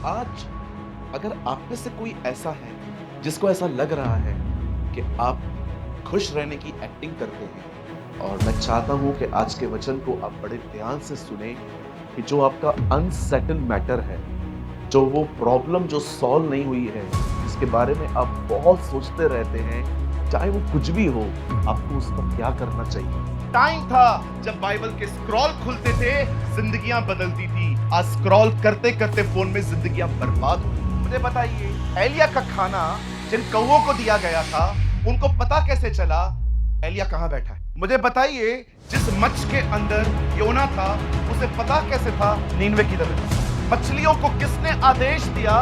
आज अगर आप में से कोई ऐसा है जिसको ऐसा लग रहा है कि आप खुश रहने की एक्टिंग करते हैं, और मैं चाहता हूं कि आज के वचन को आप बड़े ध्यान से सुने कि जो आपका अनसेटल मैटर है, जो वो प्रॉब्लम जो सॉल्व नहीं हुई है, जिसके बारे में आप बहुत सोचते रहते हैं, चाहे वो कुछ भी हो, आपको उसका क्या करना चाहिए। टाइम था जब बाइबल के स्क्रॉल खुलते थे, जिंदगियां बदलती थी। आज स्क्रॉल करते करते फोन में जिंदगियां बर्बाद हो। मुझे बताइए, एलिया का खाना जिन कौवों को दिया गया था, उनको पता कैसे चला एलिया कहां बैठा है? मुझे बताइए, जिस मच्छ के अंदर योना था, उसे पता कैसे था नीनवे की तरफ? मछलियों को किसने आदेश दिया,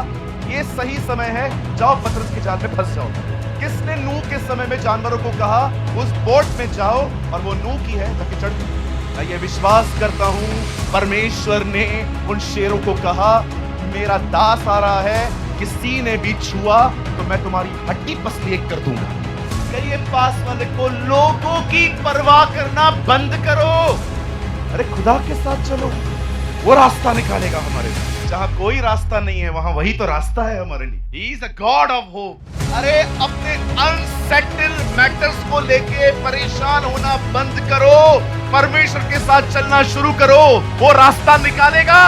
ये सही समय है, जाओ पतरस के जाल में फंस जाओ? किसने नूह के समय में जानवरों को कहा उस बोट में जाओ, और वो नूह की है, जाके चढ़? मैं ये विश्वास करता हूं परमेश्वर ने उन शेरों को कहा, मेरा दास आ रहा है, किसी ने भी छुआ तो मैं तुम्हारी हड्डी पसली एक कर दूंगा। कहिए पास वाले को, लोगों की परवाह करना बंद करो। अरे खुदा के साथ चलो, वो रास्ता निकालेगा हमारे लिए। जहां कोई रास्ता नहीं है, वहां वही तो रास्ता है हमारे लिए। He is a God of hope। अरे अपने अनसेटल्ड मैटर्स को लेके परेशान होना बंद करो, परमेश्वर के साथ चलना शुरू करो, वो रास्ता निकालेगा।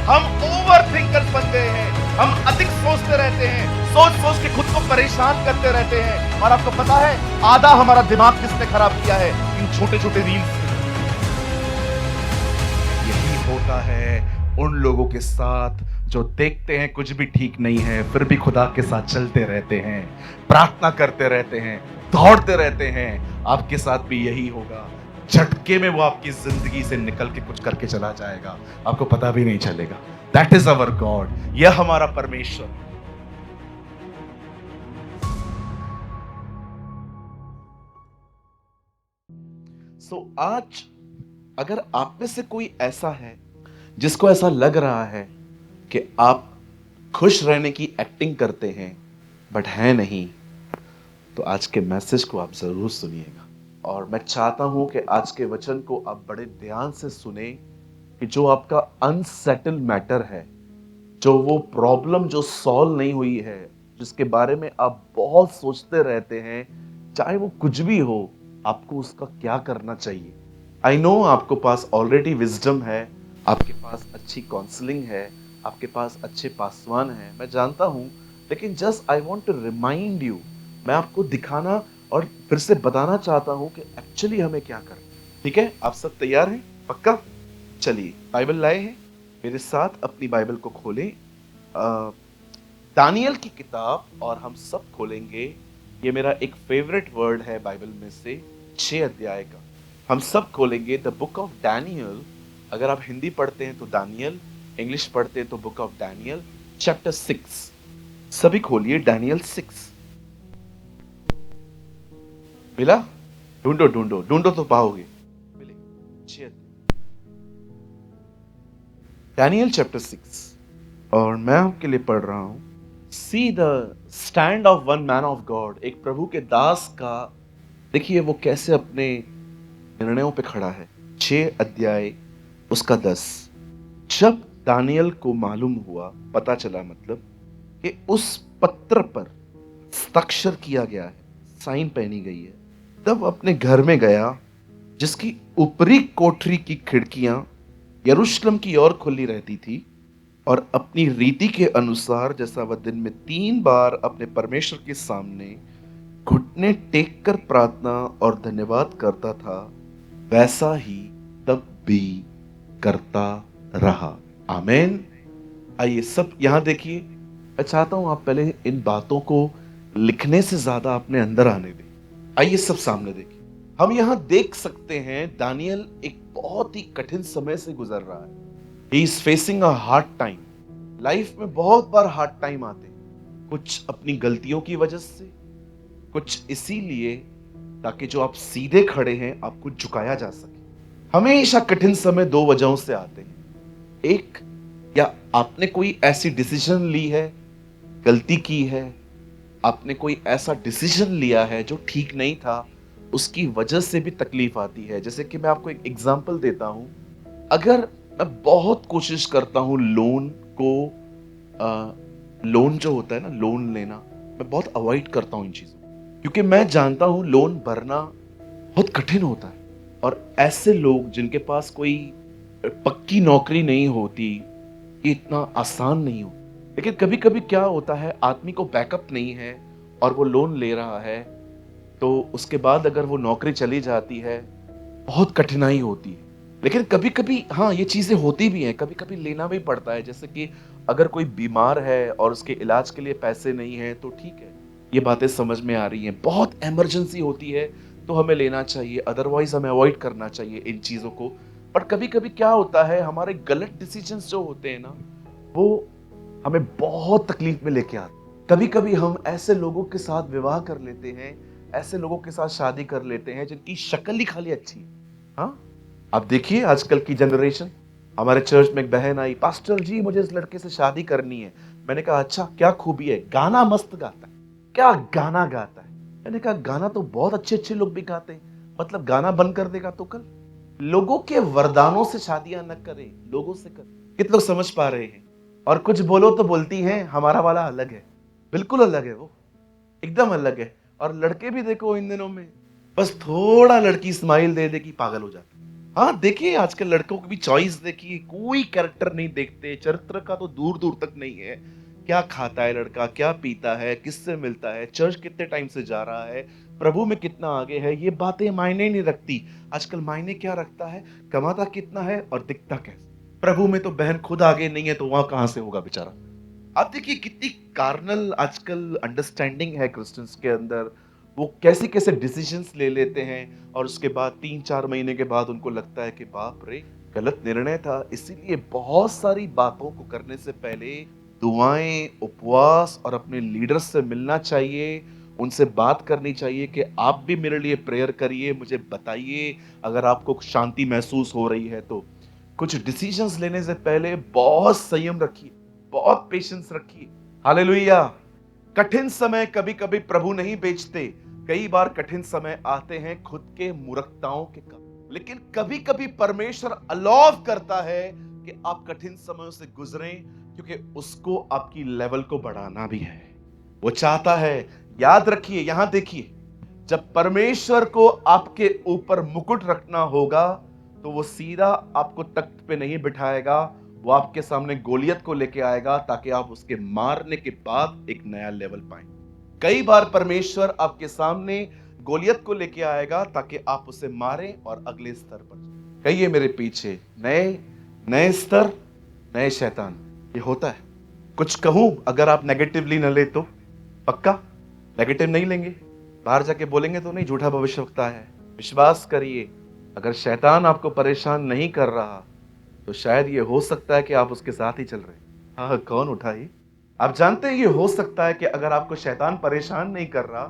हम ओवर थिंकर्स बन गए हैं, हम अधिक सोचते रहते हैं, सोच सोच के खुद को परेशान करते रहते हैं। और आपको पता है आधा हमारा दिमाग किसने खराब किया है? इन छोटे छोटे रील्स। यही होता है उन लोगों के साथ जो देखते हैं कुछ भी ठीक नहीं है, फिर भी खुदा के साथ चलते रहते हैं, प्रार्थना करते रहते हैं, दौड़ते रहते हैं। आपके साथ भी यही होगा। झटके में वो आपकी जिंदगी से निकल के कुछ करके चला जाएगा, आपको पता भी नहीं चलेगा। That is our God. यह हमारा परमेश्वर। आज अगर आप में से कोई ऐसा है जिसको ऐसा लग रहा है कि आप खुश रहने की एक्टिंग करते हैं बट है नहीं, तो आज के मैसेज को आप जरूर सुनिएगा। और मैं चाहता हूं कि आज के वचन को आप बड़े ध्यान से सुने कि जो आपका अनसेटल मैटर है, जो वो प्रॉब्लम जो सॉल्व नहीं हुई है, जिसके बारे में आप बहुत सोचते रहते हैं, चाहे वो कुछ भी हो, आपको उसका क्या करना चाहिए। आई नो आपको पास ऑलरेडी विजडम है, आपके पास अच्छी काउंसलिंग है, आपके पास अच्छे पासवान हैं, मैं जानता हूं, लेकिन just I want to remind you, मैं आपको दिखाना और फिर से बताना चाहता हूं कि एक्चुअली हमें क्या करना। ठीक है, आप सब तैयार हैं? पक्का? चलिए, बाइबल लाए हैं? मेरे साथ अपनी बाइबल को खोलें, दानियल की किताब, और हम सब खोलेंगे। ये मेरा एक फेवरेट वर्ड है बाइबल में से, 6 अध्याय का। हम सब खोलेंगे द बुक ऑफ डैनियल। अगर आप हिंदी पढ़ते हैं तो दानियल, इंग्लिश पढ़ते हैं तो बुक ऑफ डैनियल चैप्टर 6। सभी खोलिए डैनियल 6। मिला? ढूंढो ढूंढो ढूंढो तो पाओगे। मिले 6 डैनियल चैप्टर 6, और मैं आपके लिए पढ़ रहा हूं। See the stand of one man of God. एक प्रभु के दास का देखिए वो कैसे अपने निर्णयों पे खड़ा है। 6 अध्याय उसका 10। जब दानियल को मालूम हुआ, पता चला मतलब, कि उस पत्र पर हस्ताक्षर किया गया है, साइन पहनी गई है, तब अपने घर में गया, जिसकी ऊपरी कोठरी की खिड़कियां यरूशलेम की ओर खुली रहती थी, और अपनी रीति के अनुसार जैसा वह दिन में 3 बार अपने परमेश्वर के सामने घुटने टेक कर प्रार्थना और धन्यवाद करता था, वैसा ही तब भी करता रहा। आमीन। आइए सब यहां देखिए। मैं चाहता हूं आप पहले इन बातों को लिखने से ज्यादा अपने अंदर आने दें। आइए सब सामने देखिए। हम यहां देख सकते हैं दानियल एक बहुत ही कठिन समय से गुजर रहा है। He is facing a hard time. Life में बहुत बार हार्ड टाइम आते हैं, कुछ अपनी गलतियों की वजह से, कुछ इसीलिए ताकि जो आप सीधे खड़े हैं आपको झुकाया जा सके। हमेशा कठिन समय 2 वजहों से आते हैं। एक, या आपने कोई ऐसी डिसीजन ली है, गलती की है, आपने कोई ऐसा डिसीजन लिया है जो ठीक नहीं था, उसकी वजह से भी तकलीफ आती है। जैसे कि मैं आपको एक एग्जांपल देता हूं। अगर मैं बहुत कोशिश करता हूं लोन को लोन जो होता है ना, लोन लेना, मैं बहुत अवॉइड करता हूँ इन चीज़ों को, क्योंकि मैं जानता हूँ लोन भरना बहुत कठिन होता है। और ऐसे लोग जिनके पास कोई पक्की नौकरी नहीं होती, ये इतना आसान नहीं हो। लेकिन कभी-कभी क्या होता है, आदमी को बैकअप नहीं है और वो लोन ले रहा है, तो उसके बाद अगर वो नौकरी चली जाती है, बहुत कठिनाई होती है। लेकिन कभी-कभी हाँ, ये चीज़ें होती भी हैं, कभी-कभी लेना भी पड़ता है। जैसे कि अगर कोई बीमार है और उसके इलाज के लिए पैसे नहीं हैं, तो ठीक है, ये बातें समझ में आ रही हैं। बहुत इमरजेंसी होती है, तो हमें लेना चाहिए, अदरवाइज़ हमें अवॉइड करना चाहिए इन चीज़ों को। पर कभी-कभी क्या होता है, हमारे गलत डिसीजंस जो होते हैं ना, वो हमें बहुत तकलीफ में लेके आते हैं। कभी-कभी हम ऐसे लोगों के साथ विवाह कर लेते हैं, ऐसे लोगों के साथ शादी कर लेते हैं जिनकी शक्ल ही खाली अच्छी है। हाँ? आप देखिए आजकल की जनरेशन, हमारे चर्च में एक बहन आई, पास्टर जी मुझे इस लड़के से शादी करनी है। मैंने कहा अच्छा क्या खूबी है? गाना मस्त गाता है। क्या गाना गाता है? मैंने कहा गाना तो बहुत अच्छे-अच्छे लोग भी गाते हैं। मतलब गाना बंद कर देगा तो कल? लोगों के वरदानों से शादियां न करें, लोगों से करें। कितने लोग समझ पा रहे हैं? और कुछ बोलो तो बोलती हैं हमारा वाला अलग है। बिल्कुल अलग है वो, एकदम अलग है। और लड़के भी देखो इन दिनों में, बस थोड़ा लड़की स्माइल दे दे कि पागल हो जाते हैं। हाँ, देखिए आजकल लड़कों की भी चॉइस देखिए, कोई कैरेक्टर नहीं देखते, चरित्र का तो दूर-दूर तक नहीं है। क्या खाता है लड़का, क्या पीता है, किससे मिलता है, चर्च कितने टाइम से जा रहा है, प्रभु में कितना आगे है, ये बातें मायने नहीं रखती। आजकल मायने क्या रखता है, कमाता कितना है और दिखता कैसे। प्रभु में तो बहन खुद आगे नहीं है तो वहां कहां से होगा बेचारा। आप देखिए कितनी कार्नल आजकल अंडरस्टैंडिंग है क्रिश्चियंस के अंदर। वो कैसे कैसे डिसीजंस ले लेते हैं और उसके बाद 3-4 महीने के बाद उनको लगता है कि बाप रे, गलत निर्णय था। इसीलिए बहुत सारी बातों को करने से पहले दुआएं, उपवास और अपने लीडर्स से मिलना चाहिए। उनसे बात करनी चाहिए कि आप भी मेरे लिए प्रेयर करिए, मुझे बताइए अगर आपको शांति महसूस हो रही है तो। कुछ डिसीजंस लेने से पहले बहुत संयम रखिए, बहुत पेशेंस रखिए। हालेलुया। कठिन समय कभी-कभी प्रभु नहीं बेचते। कई बार कठिन समय आते हैं खुद के मूर्खताओं के कारण। लेकिन कभी-कभी परमेश्वर अलाउ करता है कि आप कठिन समयों से गुजरें, क्योंकि उसको आपकी लेवल को बढ़ाना भी है। वो चाहता है, याद रखिए, यहां देखिए, जब परमेश्वर को आपके ऊपर मुकुट रखना होगा, तो वो सीधा आपको तख्त पे नहीं बिठाएगा, वो आपके सामने गोलियत को लेके आएगा ताकि आप उसके मारने के बाद एक नया लेवल पाएं। कई बार परमेश्वर आपके सामने गोलियत को लेके आएगा ताकि आप उसे मारें और अगले स्तर पर जाएं। कहिए मेरे पीछे, नए नए स्तर, नए शैतान। ये होता है। कुछ कहूं अगर आप नेगेटिवली न ले तो? पक्का नेगेटिव नहीं लेंगे? बाहर जाके बोलेंगे तो नहीं झूठा भविष्यवक्ता है। विश्वास करिए, अगर शैतान आपको परेशान नहीं कर रहा तो शायद ये हो सकता है कि आप उसके साथ ही चल रहे हैं। हाँ, कौन उठाई? आप जानते हैं ये हो सकता है कि अगर आपको शैतान परेशान नहीं कर रहा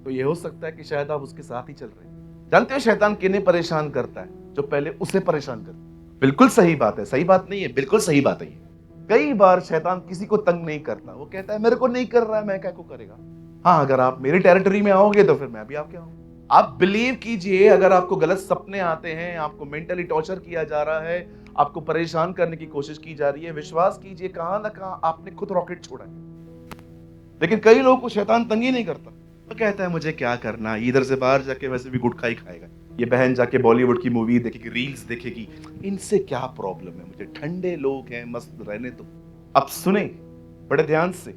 तो ये हो सकता है कि शायद आप उसके साथ ही चल रहे हैं। जानते हो शैतान किन्हें परेशान करता है? जो पहले उसे परेशान करता है। बिल्कुल सही बात है, सही बात नहीं है, बिल्कुल सही बात है ये। कई बार शैतान किसी को तंग नहीं करता, वो कहता है मेरे को नहीं कर रहा है, मैं क्या को करेगा। हाँ, अगर आप मेरी टेरिटरी में आओगे तो फिर मैं भी आपके आऊंगा। आप बिलीव कीजिए, अगर आपको गलत सपने आते हैं, आपको मेंटली टॉर्चर किया जा रहा है, आपको परेशान करने की कोशिश की जा रही है, विश्वास कीजिए कहां ना कहां आपने खुद रॉकेट छोड़ा है। लेकिन कई लोगों को शैतान तंग ही नहीं करता। वो कहता है मुझे क्या करना, इधर से बाहर जाके वैसे भी गुटखा ही खाएगा, ये बहन जाके बॉलीवुड की मूवी देखेगी, रील्स देखेगी, इनसे क्या प्रॉब्लम है, मुझे ठंडे लोग हैं, मस्त रहने दो। अब सुने बड़े ध्यान से,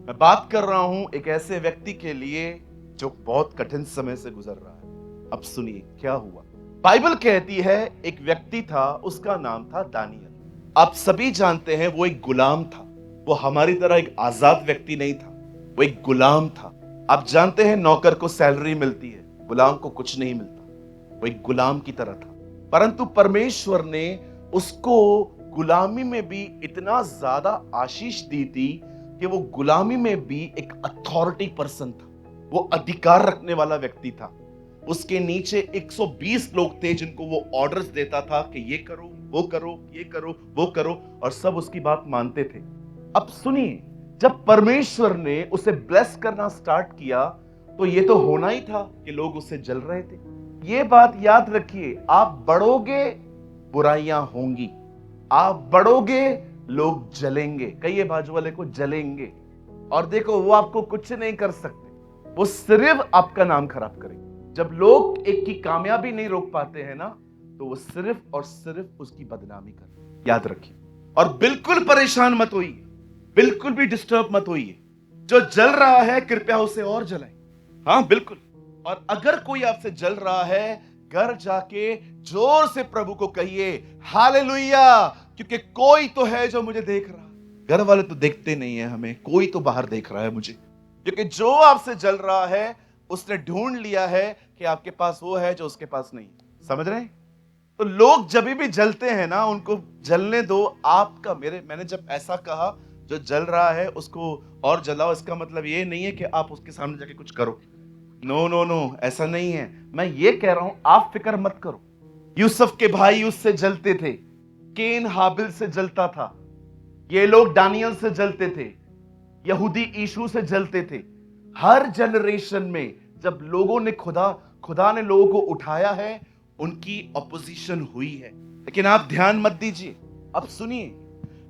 मैं बात कर रहा हूं एक ऐसे व्यक्ति के लिए जो बहुत कठिन समय से गुजर रहा है। अब सुनिए क्या हुआ। बाइबल कहती है एक व्यक्ति था, उसका नाम था दानियल। आप सभी जानते हैं वो एक गुलाम था। वो हमारी तरह एक आजाद व्यक्ति नहीं था, वो एक गुलाम था। आप जानते हैं नौकर को सैलरी मिलती है, गुलाम को कुछ नहीं मिलता। वो एक गुलाम की तरह था, परंतु परमेश्वर ने उसको गुलामी में भी इतना ज्यादा आशीष दी थी कि वो गुलामी में भी एक अथॉरिटी पर्सन था, वो अधिकार रखने वाला व्यक्ति था। उसके नीचे 120 लोग थे जिनको वो ऑर्डर्स देता था कि ये करो, वो करो, ये करो, वो करो, और सब उसकी बात मानते थे। अब सुनिए, जब परमेश्वर ने उसे ब्लेस करना स्टार्ट किया तो ये तो होना ही था कि लोग उससे जल रहे थे। ये बात याद रखिए, आप बढ़ोगे बुराइयां होंगी, आप बढ़ोगे लोग जलेंगे, कहिए बाजू वाले को जलेंगे। और देखो वो आपको कुछ नहीं कर सकते, वो सिर्फ आपका नाम खराब करेंगे। जब लोग एक की कामयाबी नहीं रोक पाते हैं ना, तो वो सिर्फ और सिर्फ उसकी बदनामी कर। याद रखिए। और बिल्कुल परेशान मत होइए, बिल्कुल भी डिस्टर्ब मत होइए। जो जल रहा है कृपया उसे और जलाएं। हाँ बिल्कुल। और अगर कोई आपसे जल रहा है, घर जाके जोर से प्रभु को कहिए हालेलुया, क्योंकि कोई तो है जो मुझे देख रहा है। घर वाले तो देखते नहीं है हमें, कोई तो बाहर देख रहा है मुझे। क्योंकि जो आपसे जल रहा है उसने ढूंढ लिया है कि आपके पास वो है जो उसके पास नहीं। समझ रहे हैं? तो लोग जब भी जलते हैं ना, उनको जलने दो। आपका मैंने जब ऐसा कहा जो जल रहा है उसको और जलाओ, इसका मतलब ये नहीं है कि आप उसके सामने जाके कुछ करो। नो नो नो, ऐसा नहीं है। मैं ये कह रहा हूं आप फिक्र मत करो। यूसुफ के भाई उससे जलते थे, केन हाबिल से जलता था, ये लोग दानियल से जलते थे, यहूदी यीशु से जलते थे। हर जनरेशन में जब लोगों ने खुदा ने लोगों को उठाया है, उनकी ऑपोजिशन हुई है। लेकिन आप ध्यान मत दीजिए, अब सुनिए।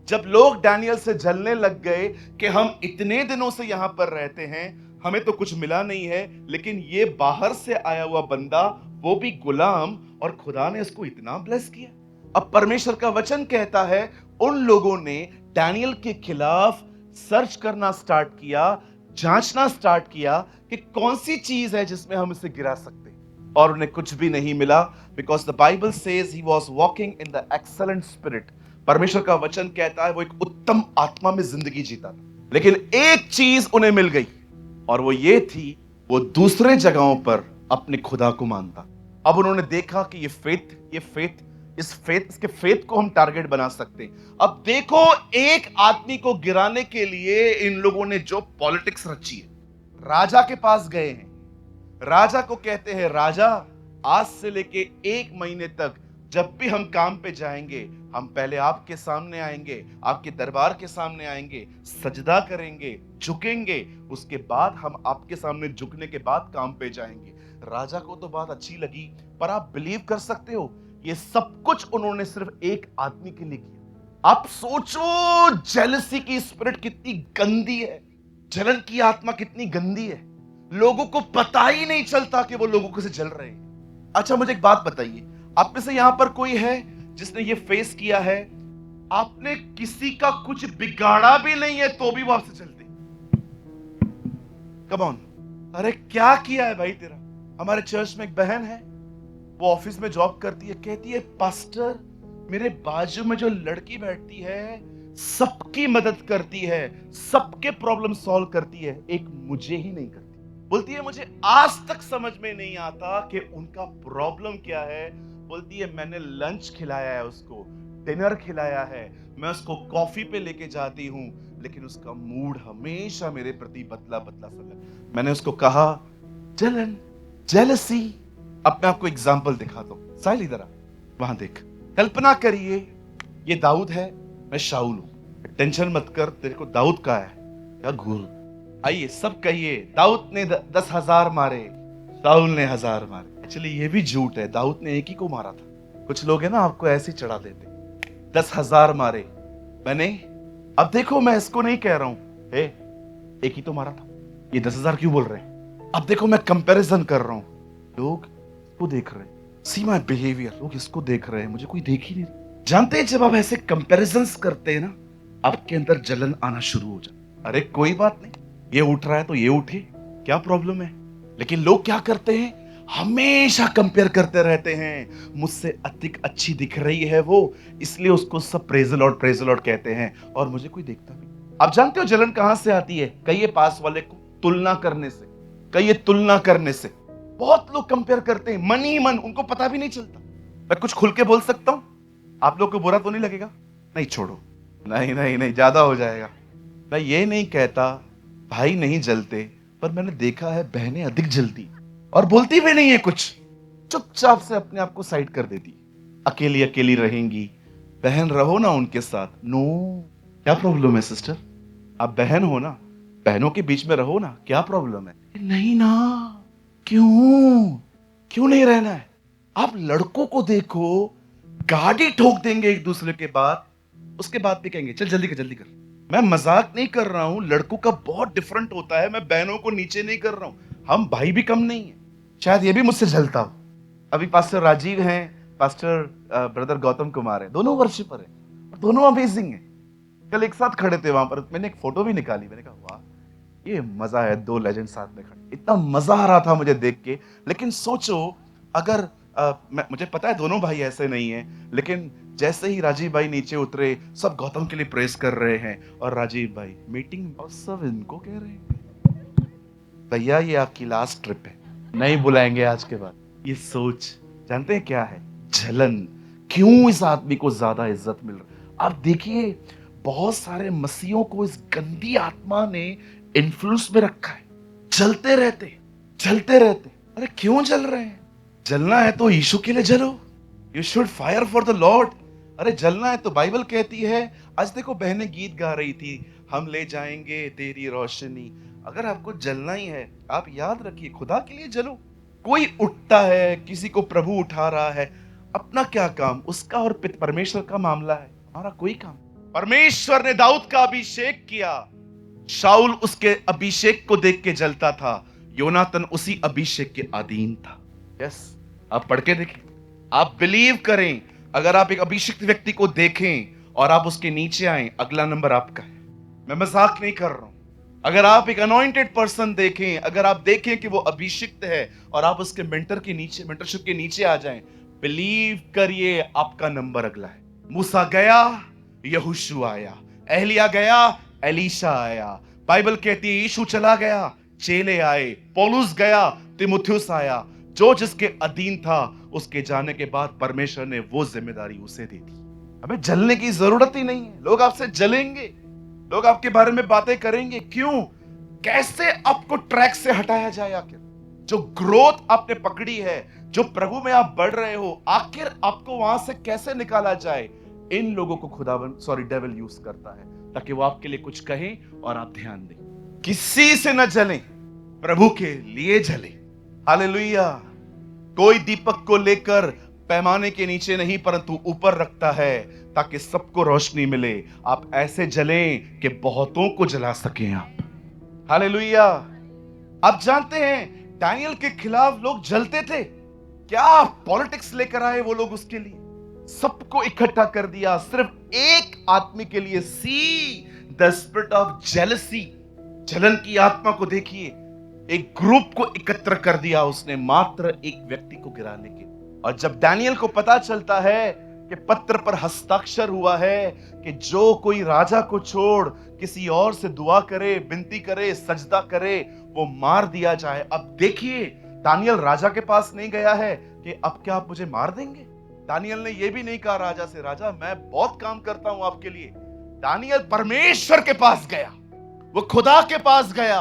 जब लोग दानियल से जलने लग गए कि हम इतने दिनों से यहां पर रहते हैं, हमें तो कुछ मिला नहीं है, लेकिन ये बाहर से आया हुआ बंदा, वो भी गुलाम, और खुदा ने इसको इतना ब्लेस किया। अब परमेश्वर का वचन कहता है उन लोगों ने दानियल के खिलाफ सर्च करना स्टार्ट किया, जांचना स्टार्ट किया कि कौन सी चीज है जिसमें हम इसे गिरा सकते हैं, और उन्हें कुछ भी नहीं मिला। Because the Bible says he was walking in the excellent spirit. परमेश्वर का वचन कहता है वो एक उत्तम आत्मा में जिंदगी जीता था। लेकिन एक चीज उन्हें मिल गई, और वो ये थी, वो दूसरे जगहों पर अपने खुदा को मानता। अब उन्होंने देखा कि इसके फेथ को हम टारगेट बना सकते हैं। अब देखो, एक आदमी को गिराने के लिए इन लोगों ने जो पॉलिटिक्स रची है। राजा के पास गए हैं, राजा को कहते हैं राजा, आज से लेके 1 महीने तक जब भी हम काम पे जाएंगे, हम पहले आपके सामने आएंगे, आपके दरबार के सामने आएंगे, सजदा करेंगे, झुकेंगे, उसके बाद हम आपके सामने झुकने के बाद काम पे जाएंगे। राजा को तो बात अच्छी लगी, पर आप बिलीव कर सकते हो ये सब कुछ उन्होंने सिर्फ एक आदमी के लिए किया। आप सोचो जेलसी की स्पिरिट कितनी गंदी है, जलन की आत्मा कितनी गंदी है। लोगों को पता ही नहीं चलता कि वो लोगों को से जल रहे हैं। अच्छा मुझे एक बात बताइए, आप में से यहां पर कोई है जिसने ये फेस किया है, आपने किसी का कुछ बिगाड़ा भी नहीं है तो भी वो आपसे चलते? कम ऑन, अरे क्या किया है भाई तेरा? हमारे चर्च में एक बहन है, वो ऑफिस में जॉब करती है, कहती है पास्टर मेरे बाजू में जो लड़की बैठती है सबकी मदद करती है, सबके प्रॉब्लम सॉल्व करती है, एक मुझे ही नहीं करती। बोलती है मुझे आज तक समझ में नहीं आता कि उनका प्रॉब्लम क्या है। बोलती है मैंने लंच खिलाया है उसको, डिनर खिलाया है, मैं उसको कॉफी पे लेके जाती हूँ, लेकिन उसका मूड हमेशा मेरे प्रति बदला बदला सा लगा। मैंने उसको कहा जलन, जेलसी। अब मैं आपको एग्जाम्पल दिखाता हूं। साहिल इधर आ, वहां देख। कल्पना करिए ये दाऊद है, मैं शाऊल हूं। टेंशन मत कर, तेरे को दाऊद का है क्या घूर? आइए सब कहिए, दाऊद ने 10,000 मारे, शाऊल ने 1000 मारे। एक्चुअली ये भी झूठ है, दाऊद ने एक ही को मारा था। कुछ लोग है ना आपको ऐसे ही चढ़ा देते, 10,000 मारे मैंने। अब देखो मैं इसको नहीं कह रहा हूं एक ही तो मारा था, ये 10,000 क्यों बोल रहे हैं? अब देखो मैं कंपैरिजन कर रहा हूं, लोग इसको देख रहे हैं, सी माय बिहेवियर, लोग इसको देख रहे हैं, मुझे कोई देख ही नहीं। जानते हैं जब आप ऐसे कंपैरिजंस करते हैं ना, आपके अंदर जलन आना शुरू हो जाता। अरे कोई बात नहीं, ये उठ रहा है तो ये उठे, क्या प्रॉब्लम है? लेकिन लोग क्या करते हैं, हमेशा कंपेयर करते रहते हैं। मुझसे अधिक अच्छी दिख रही है वो, इसलिए उसको सब प्रेज द लॉर्ड कहते हैं, और मुझे कोई देखता नहीं। आप जानते हो जलन कहां से आती है? कहिए पास वाले को तुलना करने से, कहिए तुलना करने से। बहुत लोग कंपेयर करते हैं मन ही मन, उनको पता भी नहीं चलता। मैं कुछ खुल के बोल सकता हूं, आप लोग को बुरा तो नहीं लगेगा? नहीं छोड़ो, नहीं ज्यादा हो जाएगा। मैं ये नहीं कहता भाई नहीं जलते, पर मैंने देखा है बहनें अधिक जलती और बोलती भी नहीं है कुछ, चुपचाप से अपने आप को साइड कर देती। अकेली अकेली रहेंगी, बहन रहो ना उनके साथ। नो, क्या प्रॉब्लम है सिस्टर? आप बहन हो ना, बहनों के बीच में रहो ना, क्या प्रॉब्लम है? नहीं ना, क्यों नहीं रहना है? आप लड़कों को देखो, गाड़ी ठोक देंगे एक दूसरे के बाद, उसके बाद भी कहेंगे चल जल्दी कर जल्दी कर। मैं मजाक नहीं कर रहा हूं, लड़कों का बहुत डिफरेंट होता है, मैं बहनों को नीचे नहीं कर रहा हूं, हम भाई भी कम नहीं है। शायद ये भी मुझसे जलता हो। अभी पास्टर राजीव हैं, पास्टर ब्रदर गौतम कुमार है, दोनों वर्शिपर है, दोनों अमेजिंग है। कल एक साथ खड़े थे वहां पर, मैंने एक फोटो भी निकाली, मैंने कहा वाह ये मजा है, दो लेजेंड साथ में खड़े, इतना मजा आ रहा था मुझे देख के। लेकिन सोचो अगर मुझे पता है दोनों भाई ऐसे नहीं है, लेकिन जैसे ही राजीव भाई नीचे उतरे सब गौतम के लिए प्रेस कर रहे हैं, और राजीव भाई मीटिंग और सब इनको कह रहे हैं भैया ये आपकी लास्ट ट्रिप है, नहीं बुलाएंगे आज के बाद। ये सोच जानते हैं क्या है? जलन। क्यों इस आदमी को ज्यादा इज्जत मिल रही? आप देखिए बहुत सारे मसीहों को इस गंदी आत्मा ने इन्फ्लुएंस में रखा है, जलते रहते। अरे क्यों जल रहे हैं? जलना है तो यीशु के लिए जलो, you should fire for the Lord. अरे जलना है तो बाइबल कहती है, आज देखो बहनें गीत गा रही थी, हम ले जाएंगे तेरी रोशनी। अगर आपको जलना ही है, आप याद रखिए खुदा के लिए जलो। कोई उठता है, किसी को प्रभु उठा रहा है, अपना क्या काम, उसका और परमेश्वर का मामला है, हमारा कोई काम। परमेश्वर ने दाऊद का अभिषेक किया, शाऊल उसके अभिषेक को देख के जलता था, योनातन उसी अभिषेक के अधीन था। यस, आप पढ़ के देखें, आप बिलीव करें। अगर आप एक अभिषिक्त व्यक्ति को देखें और आप उसके नीचे आए, अगला नंबर आपका है। मैं मजाक नहीं कर रहा हूं। अगर आप एक अनॉइंटेड पर्सन देखें, अगर आप देखें कि वो अभिषिक्त है और आप उसके मेंटरशिप के नीचे आ जाएं, बिलीव करिए आपका नंबर अगला है। मूसा गया, यहोशू आया, एलिया गया, एलीशा आया। बाइबल कहती है यीशु चला गया, चेले आए, पौलुस गया, तीमुथियुस आया। जो जिसके अधीन था, उसके जाने के बाद परमेश्वर ने वो जिम्मेदारी उसे दे दी। हमें जलने की जरूरत ही नहीं है। लोग आपसे जलेंगे, लोग आपके बारे में बातें करेंगे, क्यों? कैसे आपको ट्रैक से हटाया जाए? आखिर जो ग्रोथ आपने पकड़ी है, जो प्रभु में आप बढ़ रहे हो, आखिर आपको वहां से कैसे निकाला जाए? इन लोगों को डेविल यूज करता है ताकि वो आपके लिए कुछ कहें और आप ध्यान दें। किसी से न जलें, प्रभु के लिए जलें। हालेलुया। कोई दीपक को लेकर पैमाने के नीचे नहीं परंतु ऊपर रखता है ताकि सबको रोशनी मिले। आप ऐसे जलें कि बहुतों को जला सकें आप। हालेलुया। आप जानते हैं दानियल के खिलाफ लोग जलते थे, क्या पॉलिटिक्स लेकर आए वो लोग उसके लिए, सबको इकट्ठा कर दिया सिर्फ एक आदमी के लिए। See the spirit of jealousy, जलन की आत्मा को देखिए, एक ग्रुप को एकत्र कर दिया उसने मात्र एक व्यक्ति को गिराने के। और जब दानियल को पता चलता है कि पत्र पर हस्ताक्षर हुआ है कि जो कोई राजा को छोड़ किसी और से दुआ करे, विनती करे, सजदा करे, वो मार दिया जाए। अब देखिए दानियल राजा के पास नहीं गया है कि अब क्या आप मुझे मार देंगे। दानियल ने यह भी नहीं कहा राजा से, राजा मैं बहुत काम करता हूं आपके लिए। दानियल परमेश्वर के पास गया, वो खुदा के पास गया।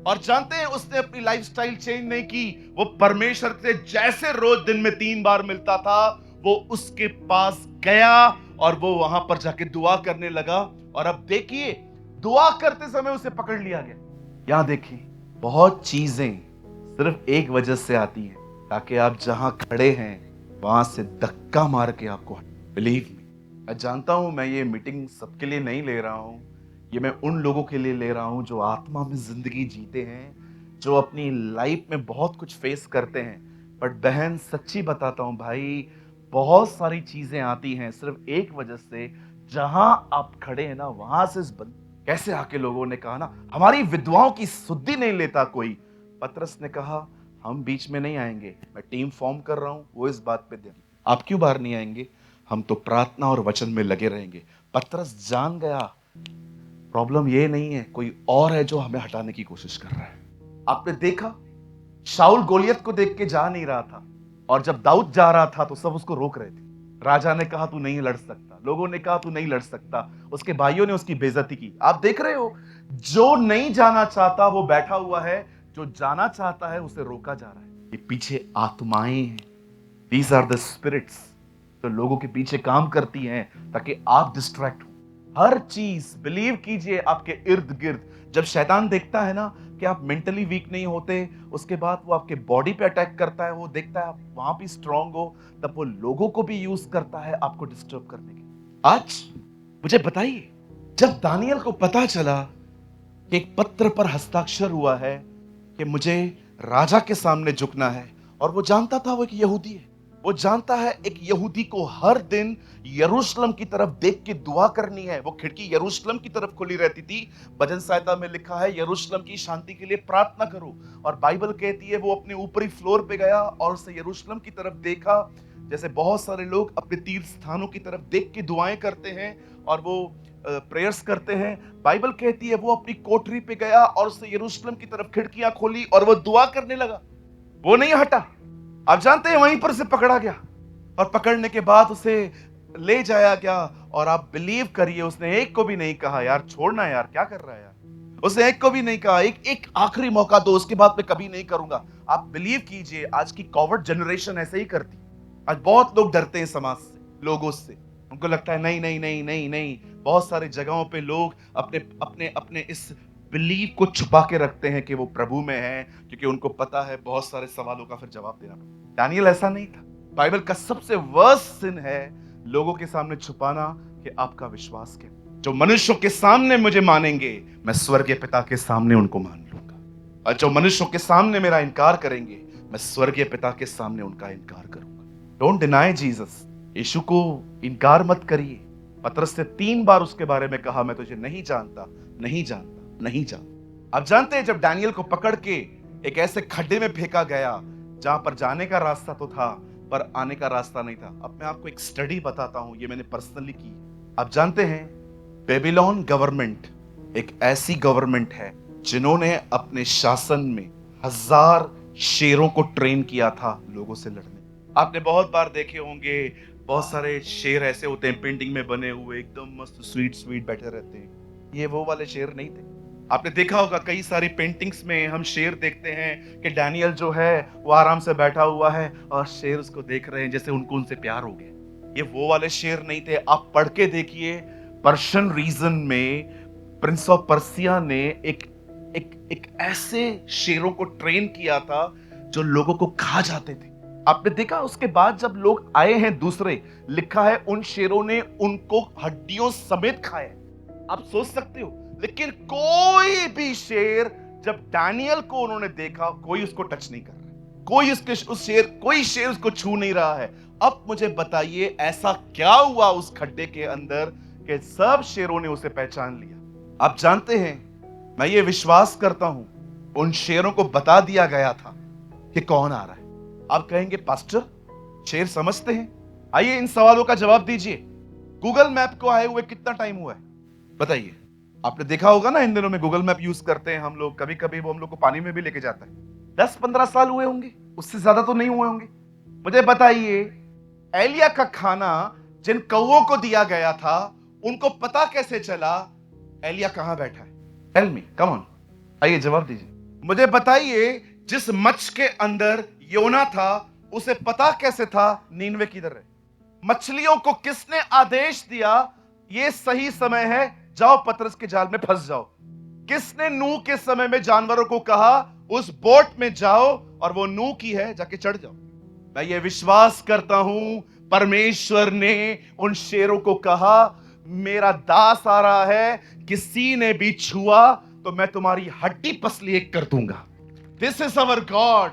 और जानते हैं उसने अपनी लाइफस्टाइल चेंज नहीं की, वो परमेश्वर से जैसे रोज दिन में 3 बार मिलता था, वो उसके पास गया और वो वहां पर जाके दुआ करने लगा। और अब देखिए दुआ करते समय उसे पकड़ लिया गया। यहां देखिए बहुत चीजें सिर्फ एक वजह से आती हैं, ताकि आप जहां खड़े हैं वहां से धक्का मार के आपको। बिलीव मी, मैं जानता हूं मैं ये मीटिंग सबके लिए नहीं ले रहा हूं, ये मैं उन लोगों के लिए ले रहा हूं जो आत्मा में जिंदगी जीते हैं, जो अपनी लाइफ में बहुत कुछ फेस करते हैं। बट बहन सच्ची बताता हूं भाई, बहुत सारी चीजें आती हैं सिर्फ एक वजह से, जहां आप खड़े हैं ना वहां से कैसे आके लोगों ने कहा ना हमारी विधवाओं की सुधि नहीं लेता कोई। पतरस ने कहा हम बीच में नहीं आएंगे, मैं टीम फॉर्म कर रहा हूं, वो इस बात पे ध्यान। आप क्यों बाहर नहीं आएंगे? हम तो प्रार्थना और वचन में लगे रहेंगे। पतरस जान गया प्रॉब्लम ये नहीं है, कोई और है जो हमें हटाने की कोशिश कर रहा है। आपने देखा शाऊल गोलियत को देख के जा नहीं रहा था, और जब दाऊद जा रहा था तो सब उसको रोक रहे थे। राजा ने कहा तू नहीं लड़ सकता, लोगों ने कहा तू नहीं लड़ सकता, उसके भाइयों ने उसकी बेइज्जती की। आप देख रहे हो जो नहीं जाना चाहता वो बैठा हुआ है, जो जाना चाहता है उसे रोका जा रहा है। ये पीछे आत्माएं हैं, दीज आर द स्पिरिट्स, तो लोगों के पीछे काम करती हैं ताकि आप डिस्ट्रैक्ट हो। हर चीज बिलीव कीजिए आपके इर्द गिर्द, जब शैतान देखता है ना कि आप मेंटली वीक नहीं होते, उसके बाद वो आपके बॉडी पे अटैक करता है, वो देखता है आप वहां भी स्ट्रांग हो, तब वो लोगों को भी यूज करता है आपको डिस्टर्ब करने के। आज मुझे बताइए, जब दानियल को पता चला कि एक पत्र पर हस्ताक्षर हुआ है कि मुझे राजा के सामने झुकना है, और वो जानता था वो एक यहूदी है, वो जानता है एक यहूदी को हर दिन यरूशलेम की तरफ देख के दुआ करनी है। वो खिड़की यरूशलेम की तरफ खुली रहती थी। भजन संहिता में लिखा है यरूशलेम की शांति के लिए प्रार्थना करो, और बाइबल कहती है वो अपने ऊपरी फ्लोर पे गया और उसे यरूशलेम की तरफ देखा। जैसे बहुत सारे लोग अपने तीर्थ स्थानों की तरफ देख के दुआएं करते हैं और वो प्रेयर्स करते हैं, बाइबल कहती है वो अपनी कोठरी पे गया और उसने यरूशलेम की तरफ खिड़कियां खोली और वो दुआ करने लगा। वो नहीं हटा। आप जानते हैं वहीं पर से पकड़ा गया, और पकड़ने के बाद उसे ले जाया गया। और आप बिलीव करिए, उसने एक को भी नहीं कहा यार छोड़ना यार, क्या कर रहा है यार। उसने एक को भी नहीं कहा एक आखिरी मौका दो, उसके बाद मैं कभी नहीं करूंगा। आप बिलीव कीजिए, आज की कॉवर्ड जनरेशन ऐसे ही करती। आज बहुत लोग डरते हैं समाज से, लोगों से। उनको लगता है नहीं नहीं नहीं नहीं नहीं। बहुत सारी जगहों पे लोग अपने अपने अपने इस बिलीव को छुपा के रखते हैं कि वो प्रभु में है, क्योंकि उनको पता है बहुत सारे सवालों का फिर जवाब देना पड़ता। दानियल ऐसा नहीं था। बाइबल का सबसे वर्स्ट सिन है लोगों के सामने छुपाना कि आपका विश्वास क्या। जो मनुष्यों के सामने मुझे मानेंगे, मैं स्वर्गीय पिता के सामने उनको मान लूंगा, और जो मनुष्यों के सामने मेरा इनकार करेंगे, मैं स्वर्गीय पिता के सामने उनका इनकार करूंगा। Don't deny Jesus. यीशु को इनकार मत करिए। पतरस ने 3 बार उसके बारे में कहा, मैं तुझे नहीं जानता, नहीं जानता, नहीं जानता। आप जानते हैं जब दानियल को पकड़ के एक ऐसे खड्डे में फेंका गया जहां पर जाने का रास्ता तो था पर आने का रास्ता नहीं था। अब मैं आपको एक स्टडी बताता हूं, ये मैंने पर्सनली की। आप जानते हैं बेबीलोन गवर्नमेंट एक ऐसी गवर्नमेंट है जिन्होंने अपने शासन में 1000 शेरों को ट्रेन किया था लोगों से लड़ने। आपने बहुत बार देखे होंगे, बहुत सारे शेर ऐसे होते हैं पेंटिंग में बने हुए, एकदम मस्त स्वीट स्वीट बैठे रहते हैं। ये वो वाले शेर नहीं थे। आपने देखा होगा कई सारी पेंटिंग्स में हम शेर देखते हैं कि डैनियल जो है वो आराम से बैठा हुआ है और शेर उसको देख रहे हैं जैसे उनको उनसे प्यार हो गया। ये वो वाले शेर नहीं थे। आप पढ़ के देखिए, पर्शियन रीजन में प्रिंस ऑफ पर्सिया ने एक ऐसे शेरों को ट्रेन किया था जो लोगों को खा जाते थे। आपने देखा उसके बाद जब लोग आए हैं दूसरे, लिखा है उन शेरों ने उनको हड्डियों समेत खाया। आप सोच सकते हो, लेकिन कोई भी शेर, जब डैनियल को उन्होंने देखा, कोई उसको टच नहीं कर रहा, कोई शेर उसको छू नहीं रहा है। अब मुझे बताइए ऐसा क्या हुआ उस खड्डे के अंदर कि सब शेरों ने उसे पहचान लिया। आप जानते हैं, मैं ये विश्वास करता हूं उन शेरों को बता दिया गया था कि कौन आ रहा है। आप कहेंगे पास्टर शेर समझते हैं? आइए इन सवालों का जवाब दीजिए। गूगल मैप को आए हुए कितना टाइम हुआ है बताइए। आपने देखा होगा ना, इन दिनों में गूगल मैप यूज करते हैं हम लोग, कभी कभी वो हम लोग को पानी में भी लेके जाता है। 10-15 साल हुए होंगे, उससे ज्यादा तो नहीं हुए होंगे। मुझे बताइए एलिया का खाना जिन कौओं को दिया गया था, उनको पता कैसे चला एलिया कहां बैठा है? टेल मी, कम ऑन, आइए जवाब दीजिए। मुझे बताइए जिस मच्छ के अंदर योना था, उसे पता कैसे था नीनवे किधर है? मछलियों को किसने आदेश दिया ये सही समय है, जाओ पतरस के जाल में फंस जाओ? किसने नूह के समय में जानवरों को कहा उस बोट में जाओ और वो नूह की है, जाके चढ़ जाओ? मैं ये विश्वास करता हूं परमेश्वर ने उन शेरों को कहा मेरा दास आ रहा है, किसी ने भी छुआ तो मैं तुम्हारी हड्डी पसली एक कर दूंगा। This is our God.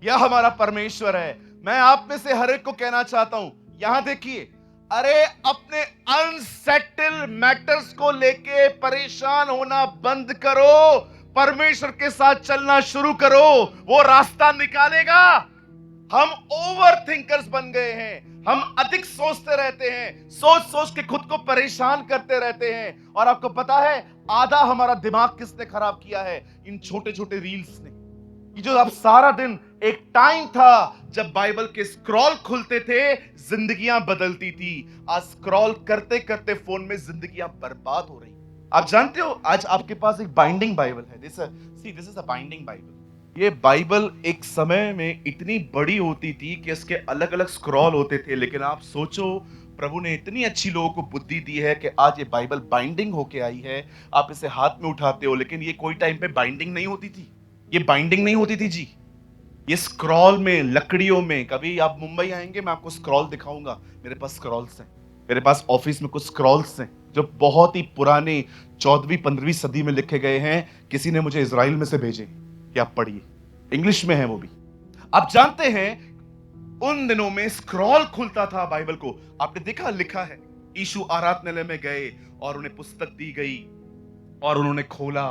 यह हमारा परमेश्वर है। मैं आप में से हर एक को कहना चाहता हूं, यहां देखिए, अरे अपने अनसेटल मैटर्स को लेके परेशान होना बंद करो, परमेश्वर के साथ चलना शुरू करो, वो रास्ता निकालेगा। हम ओवर थिंकर्स बन गए हैं, हम अधिक सोचते रहते हैं, सोच सोच के खुद को परेशान करते रहते हैं। और आपको पता है आधा हमारा दिमाग किसने खराब किया है? इन छोटे छोटे रील्स ने। ये जो अब सारा दिन, एक टाइम था जब बाइबल के स्क्रॉल खुलते थे, जिंदगियां बदलती थी। आज स्क्रॉल करते करते फोन में जिंदगियां बर्बाद हो रही। आप जानते हो आज आपके पास एक बाइंडिंग बाइबल है। This is a binding Bible. ये बाइबल एक समय में इतनी बड़ी होती थी कि इसके अलग अलग स्क्रॉल होते थे, लेकिन आप सोचो प्रभु ने इतनी अच्छी लोगों को बुद्धि दी है कि आज ये बाइबल बाइंडिंग होके आई है। आप इसे हाथ में उठाते हो, लेकिन ये कोई टाइम पे बाइंडिंग नहीं होती थी। ये बाइंडिंग नहीं होती थी जी, ये स्क्रॉल में, लकड़ियों में। कभी आप मुंबई आएंगे, मैं आपको स्क्रॉल दिखाऊंगा, मेरे पास स्क्रॉल्स हैं। मेरे पास ऑफिस में कुछ स्क्रॉल्स हैं जो बहुत ही पुराने 14वीं-15वीं सदी में लिखे गए हैं। किसी ने मुझे इज़राइल में से भेजे कि आप पढ़िए। इंग्लिश में है वो भी। आप जानते हैं उन दिनों में स्क्रॉल खुलता था बाइबल को। आपने देखा लिखा है यीशु आराधनालय में गए और उन्हें पुस्तक दी गई और उन्होंने खोला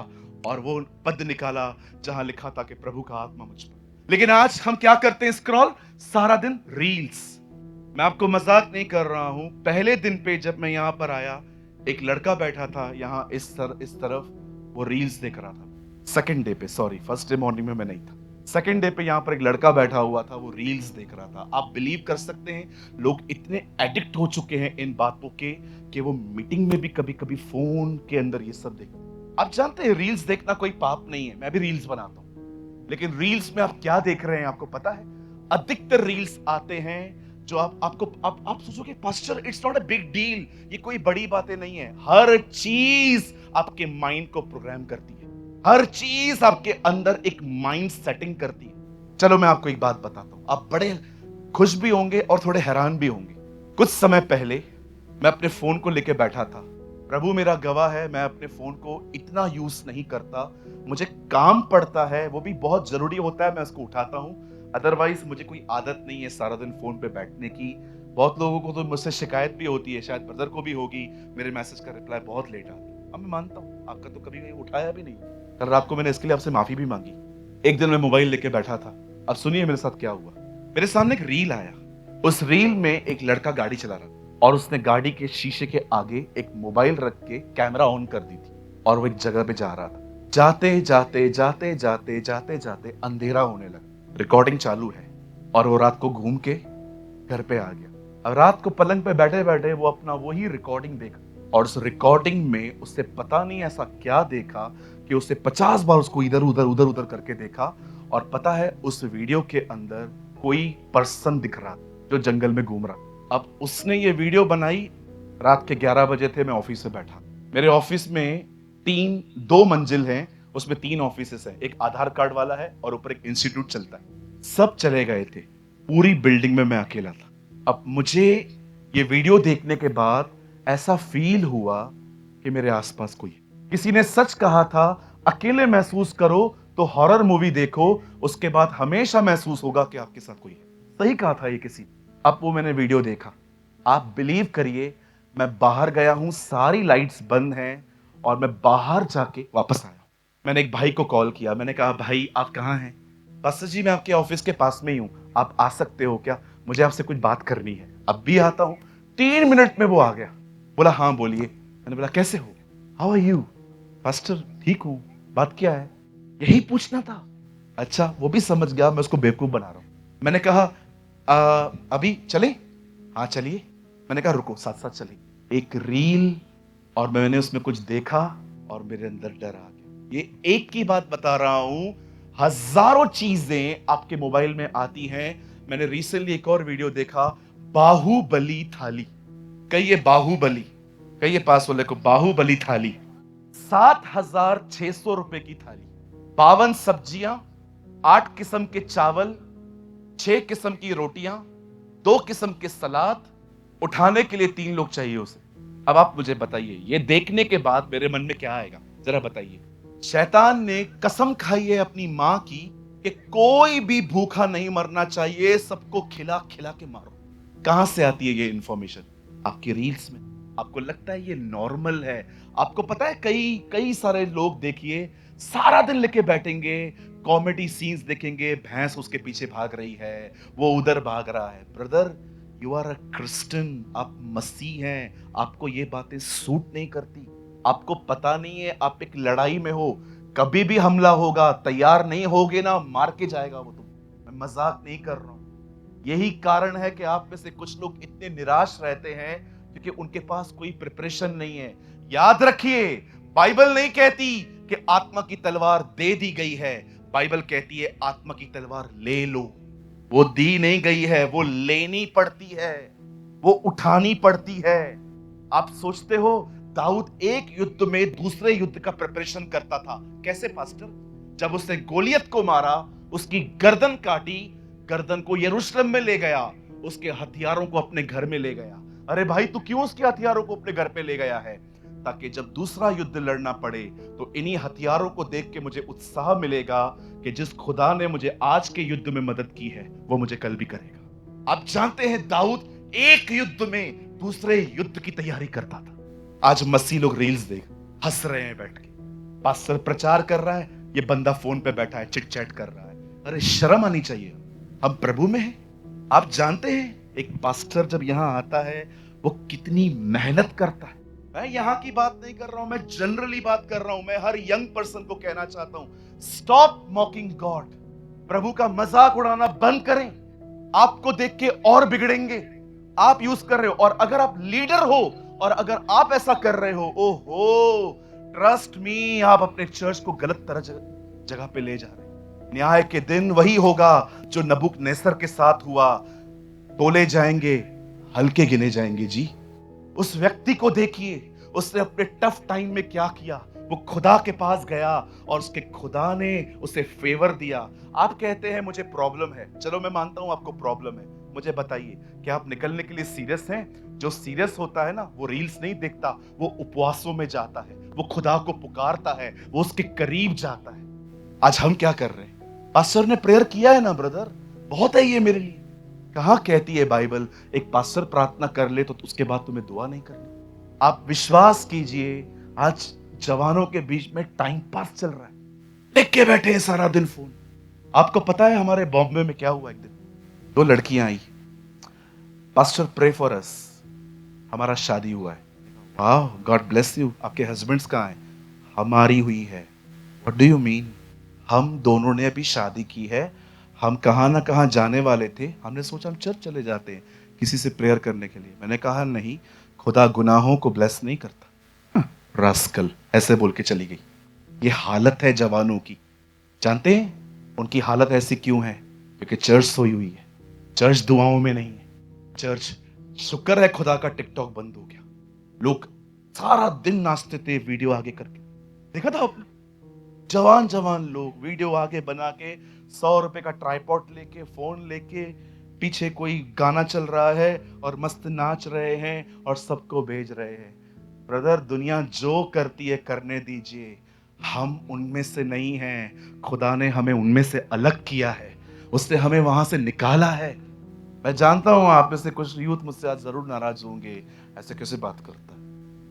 और वो पद निकाला जहां लिखा था कि प्रभु का आत्मा मुझ पर। लेकिन आज हम क्या करते हैं? स्क्रॉल सारा दिन रील्स। मैं आपको मजाक नहीं कर रहा हूं। पहले दिन पे जब मैं यहां पर आया, एक लड़का बैठा था यहां इस तरफ, वो रील्स देख रहा था। सेकंड डे पे, सॉरी फर्स्ट डे मॉर्निंग में मैं नहीं था, सेकंड डे पे यहां पर एक लड़का बैठा हुआ था, वो रील्स देख रहा था। आप बिलीव कर सकते हैं लोग इतने एडिक्ट हो चुके हैं इन बातों के कि वो मीटिंग में भी कभी कभी फोन के अंदर ये सब देखते हैं। आप जानते हैं रील्स देखना कोई पाप नहीं है, मैं भी रील्स बनाता हूं, लेकिन रील्स में आप क्या देख रहे हैं आपको पता है? अधिकतर रील्स आते हैं जो आप सोचोगे pastor it's not a big deal, ये कोई बड़ी बातें नहीं है। हर चीज आपके माइंड को प्रोग्राम करती है, हर चीज आपके अंदर एक माइंड सेटिंग करती है। चलो मैं आपको एक बात बताता हूं, आप बड़े खुश भी होंगे और थोड़े हैरान भी होंगे। कुछ समय पहले मैं अपने फोन को लेके बैठा था। प्रभु मेरा गवाह है, मैं अपने फोन को इतना यूज नहीं करता। मुझे काम पड़ता है, वो भी बहुत जरूरी होता है, मैं उसको उठाता हूं। अदरवाइज मुझे कोई आदत नहीं है सारा दिन फोन पे बैठने की। बहुत लोगों को तो मुझसे शिकायत भी होती है, शायद ब्रदर को भी होगी, मेरे मैसेज का रिप्लाई बहुत लेट आता है। अब मैं मानता हूँ आपका तो कभी कहीं उठाया भी नहीं। कल रात को मैंने इसके लिए आपसे माफी भी मांगी। एक दिन मैं मोबाइल लेके बैठा था। अब सुनिए मेरे साथ क्या हुआ। मेरे सामने एक रील आया। उस रील में एक लड़का गाड़ी चला रहा था और उसने गाड़ी के शीशे के आगे एक मोबाइल रख के कैमरा ऑन कर दी थी और वो एक जगह पे जा रहा था। जाते जाते जाते जाते जाते जाते अंधेरा होने लगा। रिकॉर्डिंग चालू है और वो रात को घूम के घर पे आ गया। अब रात को पलंग पे बैठे बैठे वो अपना वही रिकॉर्डिंग देखा और उस रिकॉर्डिंग में उससे पता नहीं ऐसा क्या देखा कि उससे 50 बार उसको इधर उधर करके देखा। और पता है उस वीडियो के अंदर कोई पर्सन दिख रहा जो जंगल में घूम रहा। अब उसने ये वीडियो बनाई। रात के 11 बजे थे, मैं ऑफिस से बैठा। मेरे ऑफिस में 2 मंजिल हैं, उसमें 3 ऑफिसेस हैं। एक आधार कार्ड वाला है और ऊपर एक इंस्टीट्यूट चलता है। सब चले गए थे, पूरी बिल्डिंग में मैं अकेला था। अब मुझे ये वीडियो देखने के बाद ऐसा फील हुआ कि मेरे आसपास कोई है। किसी ने सच कहा था, अकेले महसूस करो तो हॉरर मूवी देखो, उसके बाद हमेशा महसूस होगा कि आपके साथ कोई है। सही कहा था ये किसी। अब वो मैंने वीडियो देखा। आप बिलीव करिए, मैं बाहर गया हूं, सारी लाइट्स बंद हैं और मैं बाहर जाके वापस आया। मैंने एक भाई को कॉल किया। मैंने कहा भाई आप कहाँ हैं? पास्टर जी मैं आपके ऑफिस के पास में ही हूं, आप आ सकते हो क्या? मुझे आपसे कुछ बात करनी है। अब भी आता हूं। 3 मिनट में वो आ गया। बोला हाँ बोलिए। मैंने बोला कैसे हो? How are you? पास्टर ठीक हूं, बात क्या है? यही पूछना था। अच्छा, वो भी समझ गया मैं उसको बेवकूफ बना रहा हूं। मैंने कहा अभी चले? हाँ चलिए। मैंने कहा रुको, साथ साथ चलिए। एक रील और मैंने उसमें कुछ देखा और मेरे अंदर डर आ गया। ये एक की बात बता रहा हूं, हजारों चीजें आपके मोबाइल में आती हैं। मैंने रिसेंटली एक और वीडियो देखा, बाहुबली थाली। कहिए बाहुबली, कहिए पास वाले को बाहुबली थाली। 7,600 रुपए की थाली, 52 सब्जियां, 8 किस्म के चावल, 6 किस्म की रोटियां, 2 किस्म के सलाद, उठाने के लिए 3 लोग चाहिए उसे। अब आप मुझे बताइए, ये देखने के बाद मेरे मन में क्या आएगा जरा बताइए। शैतान ने कसम खाई है अपनी मां की कि कोई भी भूखा नहीं मरना चाहिए, सबको खिला खिला के मारो। कहां से आती है ये इंफॉर्मेशन? आपकी रील्स में। आपको लगता है ये नॉर्मल है? आपको पता है कई सारे लोग देखिए सारा दिन लेके बैठेंगे, कॉमेडी सीन्स देखेंगे, भैंस उसके पीछे भाग रही है, वो उधर भाग रहा है। Brother you are a Christian, आप मसीह हैं, आपको ये बातें सूट नहीं करती। आपको पता नहीं है आप एक लड़ाई में हो, कभी भी हमला होगा, तैयार नहीं होगे ना, मार के जाएगा वो तुम। मैं मजाक नहीं कर रहा हूं। यही कारण है कि आप में से कुछ लोग इतने निराश रहते हैं क्योंकि उनके पास कोई प्रिपरेशन नहीं है। याद रखिए, बाइबल नहीं कहती कि आत्मा की तलवार दे दी गई है, बाइबल कहती है आत्मा की तलवार ले लो। वो दी नहीं गई है, वो लेनी पड़ती है, वो उठानी पड़ती है। आप सोचते हो दाऊद एक युद्ध में दूसरे युद्ध का प्रिपरेशन करता था। कैसे पास्टर? जब उसने गोलियत को मारा, उसकी गर्दन काटी, गर्दन को यरूशलेम में ले गया, उसके हथियारों को अपने घर में ले गया। अरे भाई, तू क्यों उसके हथियारों को अपने घर पे ले गया है? ताकि जब दूसरा युद्ध लड़ना पड़े तो इन्हीं हथियारों को देख के मुझे उत्साह मिलेगा कि जिस खुदा ने मुझे आज के युद्ध में मदद की है वो मुझे कल भी करेगा। आप जानते हैं, दाऊद एक युद्ध में दूसरे युद्ध की तैयारी करता था। आज मसीह लोग रील्स देख हंस रहे हैं बैठ के, पास्टर प्रचार कर रहा है, ये बंदा फोन पे बैठा है चिट चैट कर रहा है। अरे शर्म आनी चाहिए, हम प्रभु में हैं। आप जानते हैं एक पास्टर जब यहां आता है वो कितनी मेहनत करता है। मैं यहां की बात नहीं कर रहा हूं, मैं जनरली बात कर रहा हूं। मैं हर यंग पर्सन को कहना चाहता हूं, स्टॉप मॉकिंग गॉड। प्रभु का मजाक उड़ाना बंद करें। आपको देख के और बिगड़ेंगे। आप यूज कर रहे हो, और अगर आप लीडर हो और अगर आप ऐसा कर रहे हो, ओहो, ट्रस्ट मी, आप अपने चर्च को गलत तरह जगह पे ले जा रहे हैं। न्याय के दिन वही होगा जो नबूकदनेस्सर के साथ हुआ। तोले जाएंगे, हल्के गिने जाएंगे जी। उस व्यक्ति को देखिए, उसने अपने टफ टाइम में क्या किया। वो खुदा के पास गया और उसके खुदा ने उसे फेवर दिया। आप कहते हैं मुझे प्रॉब्लम है, चलो मैं मानता हूं आपको प्रॉब्लम है। मुझे बताइए, क्या आप निकलने के लिए सीरियस हैं? जो सीरियस होता है ना, वो रील्स नहीं देखता, वो उपवासों में जाता है, वो खुदा को पुकारता है, वो उसके करीब जाता है। आज हम क्या कर रहे हैं? पास्टर ने प्रेयर किया है ना ब्रदर, बहुत है ये मेरे लिए। कहां कहती है बाइबल एक पास्टर प्रार्थना कर ले तो उसके बाद तुम्हें दुआ नहीं करनी? आप विश्वास कीजिए, आज जवानों के बीच में टाइम पास चल रहा है, देख के बैठे हैं सारा दिन फोन। आपको पता है हमारे बॉम्बे में क्या हुआ? एक दिन 2 लड़कियां आई, पास्टर प्रे फॉर अस, हमारा शादी हुआ है। वाह, गॉड ब्लेस यू, आपके हस्बैंड्स कहाँ हैं? हमारी हुई है। What do you mean? हम दोनों ने अभी शादी की है, हम कहाँ ना कहाँ जाने वाले थे, हमने सोचा हम चर्च चले जाते हैं किसी से प्रेयर करने के लिए। मैंने कहा नहीं, खुदा गुनाहों को ब्लेस नहीं करता। रास्कल, ऐसे बोल के चली गई। ये हालत है जवानों की। जानते हैं उनकी हालत ऐसी क्यों है? क्योंकि चर्च सोई हुई है, चर्च दुआओं में नहीं है। चर्च, शुक्र है खुदा का टिकटॉक बंद हो गया। लोग सारा दिन नाचते थे वीडियो आगे करके, देखा था आपने? जवान जवान लोग वीडियो आगे बना के 100 रुपए का ट्राइपॉड लेके, फोन लेके, पीछे कोई गाना चल रहा है और मस्त नाच रहे हैं और सबको भेज रहे हैं। ब्रदर, दुनिया जो करती है करने दीजिए, हम उनमें से नहीं हैं। खुदा ने हमें उनमें से अलग किया है, उसने हमें वहां से निकाला है। मैं जानता हूं आप में से कुछ यूथ मुझसे आज जरूर नाराज होंगे, ऐसे कैसे बात करता है।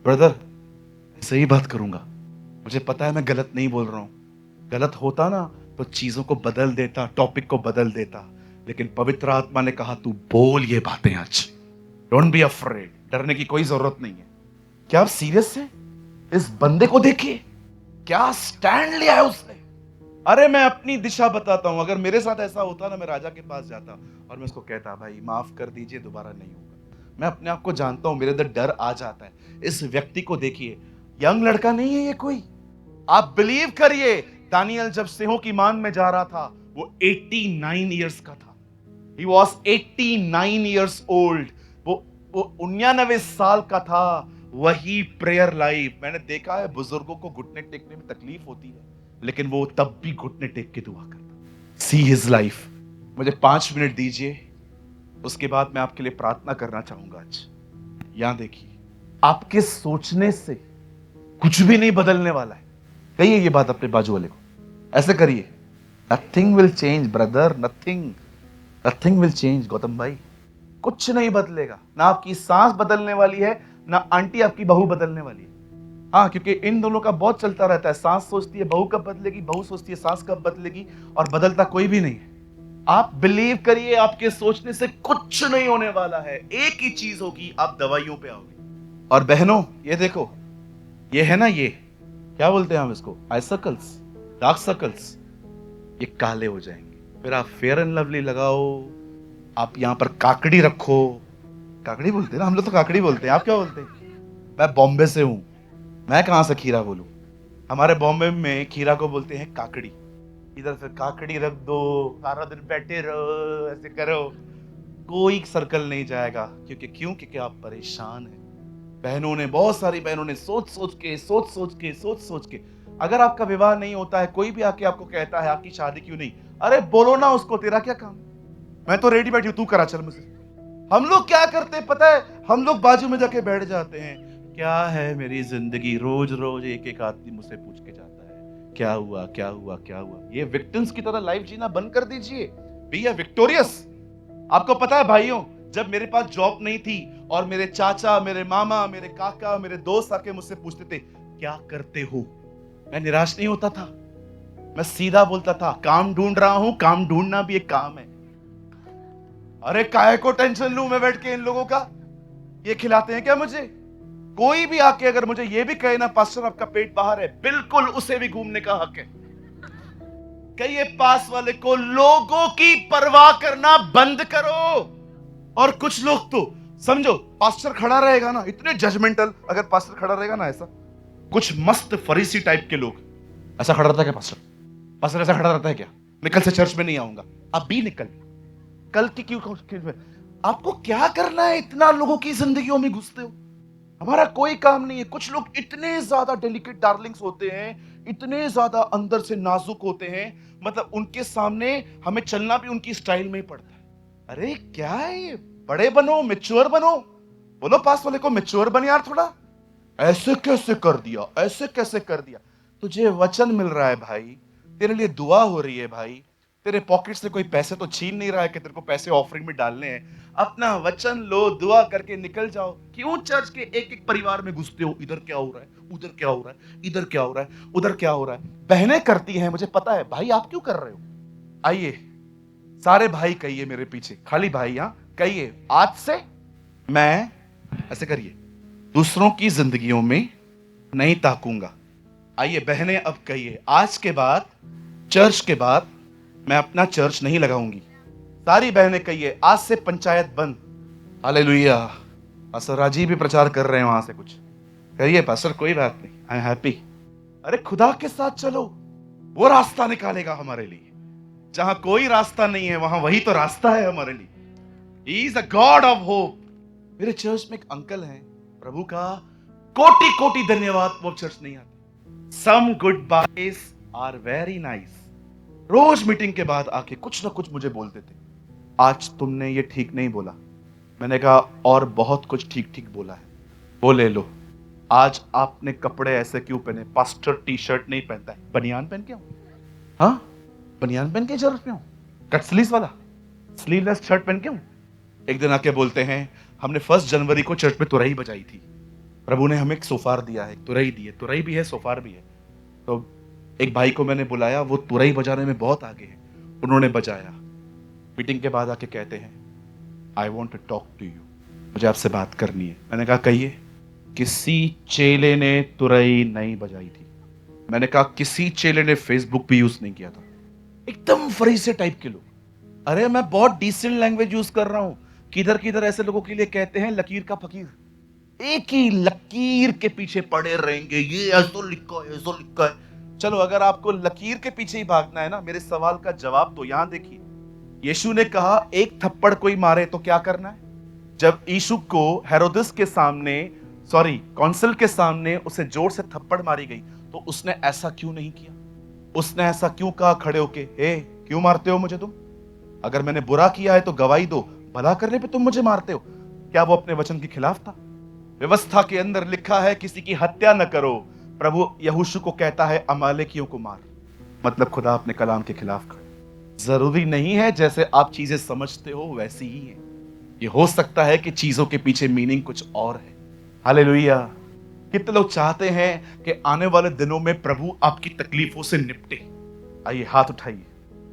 ब्रदर, सही बात करूंगा, मुझे पता है मैं गलत नहीं बोल रहा हूं। गलत होता ना तो चीजों को बदल देता, टॉपिक को बदल देता, लेकिन पवित्र आत्मा ने कहा तू बोल ये बातें आज। डोंट बी अफ्रेड, डरने की कोई जरूरत नहीं है। क्या आप सीरियस हैं? इस बंदे को देखिए, क्या स्टैंड लिया है उसने। अरे मैं अपनी दिशा बताता हूं, अगर मेरे साथ ऐसा होता ना, मैं राजा के पास जाता और मैं उसको कहता भाई माफ कर दीजिए, दोबारा नहीं होगा। मैं अपने आप को जानता हूं, मेरे अंदर डर आ जाता है। इस व्यक्ति को देखिए, यंग लड़का नहीं है ये कोई। आप बिलीव करिए, दानियल जब सिंहों की मान में जा रहा था वो 89 इयर्स का था। He was 89 years old। वो 99 साल का था। वही प्रेयर लाइफ। मैंने देखा है बुजुर्गों को घुटने टेकने में तकलीफ होती है, लेकिन वो तब भी घुटने टेक के दुआ करता। See his life. मुझे 5 मिनट दीजिए, उसके बाद मैं आपके लिए प्रार्थना करना चाहूंगा। आज यहां देखिए, आपके सोचने से कुछ भी नहीं बदलने वाला है। कहिए ये बात अपने बाजू वाले को, ऐसे करिए, nothing will change brother, nothing will change. Gautam भाई, कुछ नहीं बदलेगा। ना आपकी सांस बदलने वाली है, ना आंटी आपकी बहू बदलने वाली है। हाँ, क्योंकि इन दोनों का बहुत चलता रहता है। सांस सोचती है बहू कब बदलेगी, बहू सोचती है सांस कब बदलेगी, और बदलता कोई भी नहीं है। आप बिलीव करिए, आपके सोचने से कुछ नहीं होने वाला है। एक ही चीज होगी, आप दवाइयों पे आओगे। और बहनों, ये देखो, ये है ना, ये क्या बोलते हैं हम इसको, आई सर्कल्स, डार्क सर्कल्स, ये काले हो जाएंगे। फिर आप फेयर एंड लवली लगाओ, आप यहां पर काकड़ी रखो। काकड़ी बोलते हैं ना हम लोग, तो काकड़ी बोलते हैं, आप क्या बोलते हैं? मैं बॉम्बे से हूं, मैं कहां से खीरा बोलूं। हमारे बॉम्बे में खीरा को बोलते हैं काकड़ी। इधर फिर काकड़ी रख दो, सारा दिन बैठे रहो, ऐसे करो, कोई सर्कल नहीं जाएगा। क्योंकि आप परेशान हैं। बहनों ने, बहुत सारी बहनों ने सोच सोच के, अगर आपका विवाह नहीं होता है, कोई भी आके आपको कहता है आपकी शादी क्यों नहीं, अरे बोलो ना उसको, तेरा क्या काम, मैं तो रेडी बैठी हूं, तू करा चल मुझसे। हम लोग क्या करते हैं पता है? हम लोग बाजू में जाके बैठ जाते हैं, क्या है मेरी जिंदगी, रोज रोज एक एक आदमी मुझसे पूछ के जाता है क्या हुआ क्या हुआ क्या हुआ। ये विक्टिम्स की तरह लाइफ जीना बंद कर दीजिए, बी अ विक्टोरियस। आपको पता है भाइयों, जब मेरे पास जॉब नहीं थी और मेरे चाचा, मेरे मामा, मेरे काका, मेरे दोस्त आके मुझसे पूछते थे क्या करते हो, मैं निराश नहीं होता था। मैं सीधा बोलता था काम ढूंढ रहा हूं, काम ढूंढना भी एक काम है। अरे काहे को टेंशन लूं मैं बैठ के इन लोगों का, ये खिलाते हैं क्या मुझे? कोई भी आके अगर मुझे ये भी कहे ना पास्टर आपका पेट बाहर है, बिल्कुल उसे भी घूमने का हक है। कहिए पास वाले को लोगों की परवाह करना बंद करो। और कुछ लोग तो समझो पास्टर खड़ा रहेगा ना, इतने जजमेंटल, अगर पास्टर खड़ा रहेगा ना ऐसा, कुछ मस्त फरीसी टाइप के लोग, ऐसा खड़ा रहता है क्या पास्टर? पास्टर ऐसा खड़ा रहता है क्या? निकल से चर्च में नहीं आऊंगा। अब भी निकल, कल की क्यों? आपको क्या करना है, इतना लोगों की जिंदगियों में घुसते हो? हमारा कोई काम नहीं है। कुछ लोग इतने ज्यादा डेलिकेट डार्लिंग्स होते हैं, इतने ज्यादा अंदर से नाजुक होते हैं, मतलब उनके सामने हमें चलना भी उनकी स्टाइल में ही पड़ता है। अरे क्या है ये, बड़े बनो, मैच्योर बनो। बोलो पास वाले को मैच्योर बन यार थोड़ा। ऐसे कैसे कर दिया, ऐसे कैसे कर दिया? तुझे वचन मिल रहा है भाई, तेरे लिए दुआ हो रही है भाई, तेरे पॉकेट से कोई पैसे तो छीन नहीं रहा है कि तेरे को पैसे ऑफरिंग में डालने हैं। अपना वचन लो, दुआ करके निकल जाओ। क्यों चर्च के एक एक परिवार में घुसते हो? इधर क्या हो रहा है, उधर क्या हो रहा है, इधर क्या हो रहा है, उधर क्या हो रहा है। बहनें करती हैं, मुझे पता है। भाई आप क्यों कर रहे हो? आइए सारे भाई कहिए मेरे पीछे, खाली भाई, यहां कहिए आज से मैं, ऐसे करिए, दूसरों की जिंदगियों में नहीं ताकूंगा। आइए बहनें अब कहिए, आज के बाद, चर्च के बाद मैं अपना चर्च नहीं लगाऊंगी। सारी बहनें कहिए, आज से पंचायत बंद। हालेलुया। पास्टर राजीव भी प्रचार कर रहे हैं वहां से कुछ। कहिए पास्टर कोई बात नहीं, आई एम हैप्पी। अरे खुदा के साथ चलो, वो रास्ता निकालेगा हमारे लिए। जहां कोई रास्ता नहीं है वहां वही तो रास्ता है हमारे लिए। He is a God of hope. मेरे चर्च में एक अंकल हैं, प्रभु का कोटि कोटि धन्यवाद, वो चर्च नहीं आते। Some good boys are very nice. रोज मीटिंग के बाद आके कुछ ना कुछ मुझे बोलते थे, आज तुमने ये ठीक नहीं बोला। मैंने कहा और बहुत कुछ ठीक ठीक बोला है। वो ले लो। आज आपने कपड़े ऐसे क्यों पहने? पास्टर टी शर्ट नहीं पहनता है, बनियान पहन के हूं। हाँ, बनियान पहन के चर्च में हूं, कट स्लीव्स वाला, स्लीवलेस शर्ट पहन के हूं। एक दिन आके बोलते हैं हमने 1 जनवरी को चर्च में तुरही बजाई थी, प्रभु ने हमें एक सोफार दिया है, तुरही दी है, तुरही भी है सोफार भी है। तो एक भाई को मैंने बुलाया, वो तुरही बजाने में बहुत आगे है, उन्होंने बजाया। मीटिंग के बाद आके कहते हैं I want to talk to you, मुझे आपसे बात करनी है। मैंने कहा कहिए। किसी चेले ने तुरही नहीं बजाई थी। मैंने कहा किसी चेले ने फेसबुक भी यूज नहीं किया था। एकदम फरीसे टाइप के लोग। अरे मैं बहुत डिसेंट लैंग्वेज यूज कर रहा हूं। किधर किधर ऐसे लोगों के लिए कहते हैं लकीर का फकीर। एक ही लकीर के पीछे पड़े रहेंगे, ये ऐसा लिखा है, ऐसा लिखा है। चलो अगर आपको लकीर के पीछे ही भागना है ना, मेरे सवाल का जवाब तो यहां देखिए। यीशु ने कहा एक थप्पड़ कोई मारे तो क्या करना है? जब यीशु को हेरोदिस के सामने, सॉरी कौंसिल के सामने उसे जोर से थप्पड़ मारी गई, तो उसने ऐसा क्यों नहीं किया? उसने ऐसा क्यों कहा खड़े होके, हे क्यों मारते हो मुझे तुम? अगर मैंने बुरा किया है तो गवाही दो, भला करने पे तुम मुझे मारते हो। क्या वो अपने वचन के खिलाफ था? व्यवस्था के अंदर लिखा है किसी की हत्या न करो। प्रभु यहोशू को कहता है अमालेकियों को मार। मतलब खुदा अपने कलाम के खिलाफ खड़ा। जरूरी नहीं है जैसे आप चीजें समझते हो वैसी ही है। ये हो सकता है कि चीजों के पीछे मीनिंग कुछ और है। हालेलुया। कितने लोग चाहते हैं कि आने वाले दिनों में प्रभु आपकी तकलीफों से निपटे? आइए हाथ उठाइए।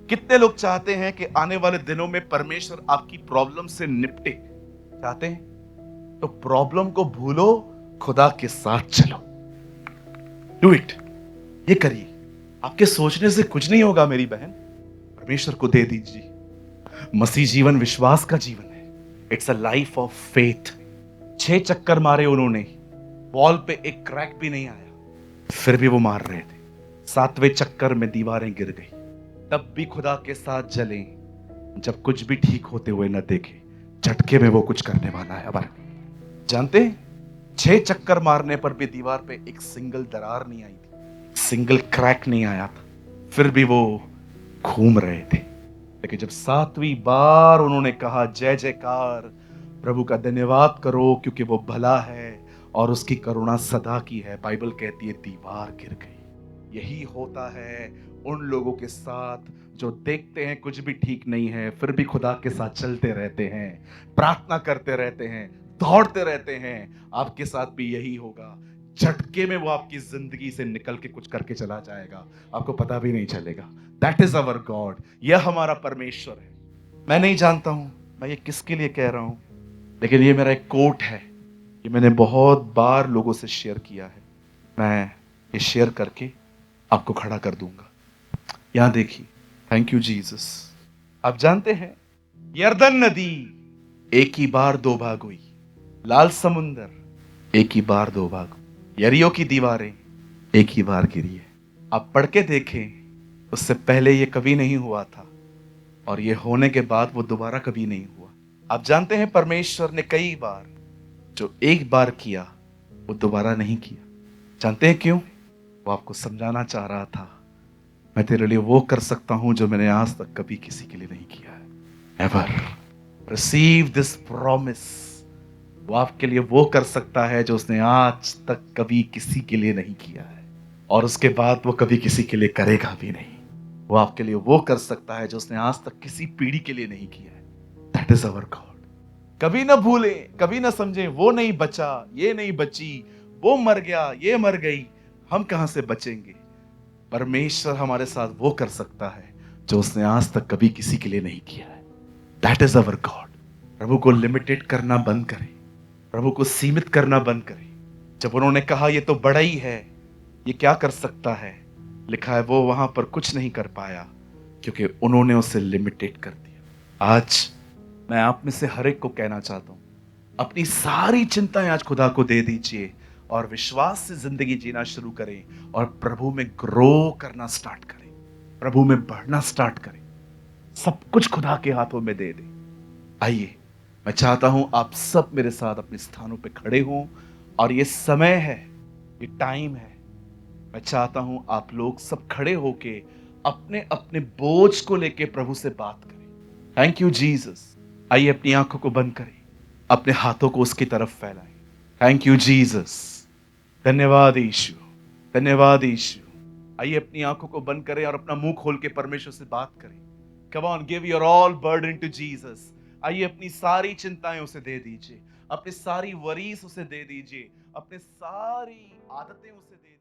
कितने लोग चाहते हैं कि आने वाले दिनों में परमेश्वर आपकी प्रॉब्लम से निपटे? चाहते हैं? तो प्रॉब्लम को भूलो, खुदा के साथ चलो। Do it. ये करिए। आपके सोचने से कुछ नहीं होगा मेरी बहन, परमेश्वर को दे दीजिए। मसीह जीवन विश्वास का जीवन है। It's a life of faith. 6 चक्कर मारे उन्होंने, बॉल पे एक क्रैक भी नहीं आया, फिर भी वो मार रहे थे। 7वें चक्कर में दीवारें गिर गई, तब भी खुदा के साथ जले। जब कुछ भी ठीक होते हुए न देखे, झटके में वो कुछ करने वाला है। अब जानते हैं 6 चक्कर मारने पर भी दीवार पे एक सिंगल दरार नहीं आई थी, सिंगल क्रैक नहीं आया था, फिर भी वो घूम रहे थे। लेकिन जब 7वीं बार उन्होंने कहा जय जयकार, प्रभु का धन्यवाद करो क्योंकि वो भला है और उसकी करुणा सदा की है। बाइबल कहती है दीवार गिर गई। यही होता है उन लोगों के साथ जो देखते हैं कुछ भी ठीक नहीं है, फिर भी खुदा के साथ चलते रहते हैं, प्रार्थना करते रहते हैं, दौड़ते रहते हैं। आपके साथ भी यही होगा। झटके में वो आपकी जिंदगी से निकल के कुछ करके चला जाएगा, आपको पता भी नहीं चलेगा। That is our God. यह हमारा परमेश्वर है। मैं नहीं जानता हूं मैं ये किसके लिए कह रहा हूं, लेकिन ये मेरा एक कोट है। ये मैंने बहुत बार लोगों से शेयर किया है। मैं ये शेयर करके आपको खड़ा कर दूंगा। यहां देखिए, थैंक यू जीसस। आप जानते हैं यरदन नदी एक ही बार दो भाग हुई, लाल समुंदर एक ही बार दो भाग, यरीहो की दीवारें एक ही बार गिरी है। आप पढ़ के देखें, उससे पहले ये कभी नहीं हुआ था और ये होने के बाद वो दोबारा कभी नहीं हुआ। आप जानते हैं परमेश्वर ने कई बार जो एक बार किया वो दोबारा नहीं किया। जानते हैं क्यों? वो आपको समझाना चाह रहा था, मैं तेरे लिए वो कर सकता हूं जो मैंने आज तक कभी किसी के लिए नहीं किया है। Ever receive this promise. वो आपके लिए वो कर सकता है जो उसने आज तक कभी किसी के लिए नहीं किया है, और उसके बाद वो कभी किसी के लिए करेगा भी नहीं। वो आपके लिए वो कर सकता है जो उसने आज तक किसी पीढ़ी के लिए नहीं किया है। That is our God. कभी ना भूले, कभी ना समझे वो नहीं बचा, ये नहीं बची, वो मर गया, ये मर गई, हम कहां से बचेंगे। परमेश्वर हमारे साथ वो कर सकता है जो उसने आज तक कभी किसी के लिए नहीं किया है। That is our god. प्रभु को लिमिटेड करना बंद करें, प्रभु को सीमित करना बंद करें। जब उन्होंने कहा ये तो बड़ा ही है, ये क्या कर सकता है, लिखा है वो वहां पर कुछ नहीं कर पाया क्योंकि उन्होंने उसे लिमिटेड कर दिया। आज मैं आप में से हर एक को कहना चाहता हूं, अपनी सारी चिंताएं आज खुदा को दे दीजिए और विश्वास से जिंदगी जीना शुरू करें और प्रभु में ग्रो करना स्टार्ट करें, प्रभु में बढ़ना स्टार्ट करें। सब कुछ खुदा के हाथों में दे दें। आइए, मैं चाहता हूं आप सब मेरे साथ अपने स्थानों पे खड़े हों और ये समय है, ये टाइम है। मैं चाहता हूं आप लोग सब खड़े होके अपने अपने बोझ को लेके प्रभु से बात करें। Thank you Jesus. आइए अपनी आंखों को बंद करें, अपने हाथों को उसकी तरफ फैलाएं। Thank you Jesus. धन्यवाद यीशु, धन्यवाद यीशु। आइए अपनी आंखों को बंद करें और अपना मुंह खोल के परमेश्वर से बात करें। Come on, give your all burden to Jesus. आइए अपनी सारी चिंताएं उसे दे दीजिए, अपनी सारी वरीज उसे दे दीजिए, अपनी सारी आदतें उसे दे दीजिए।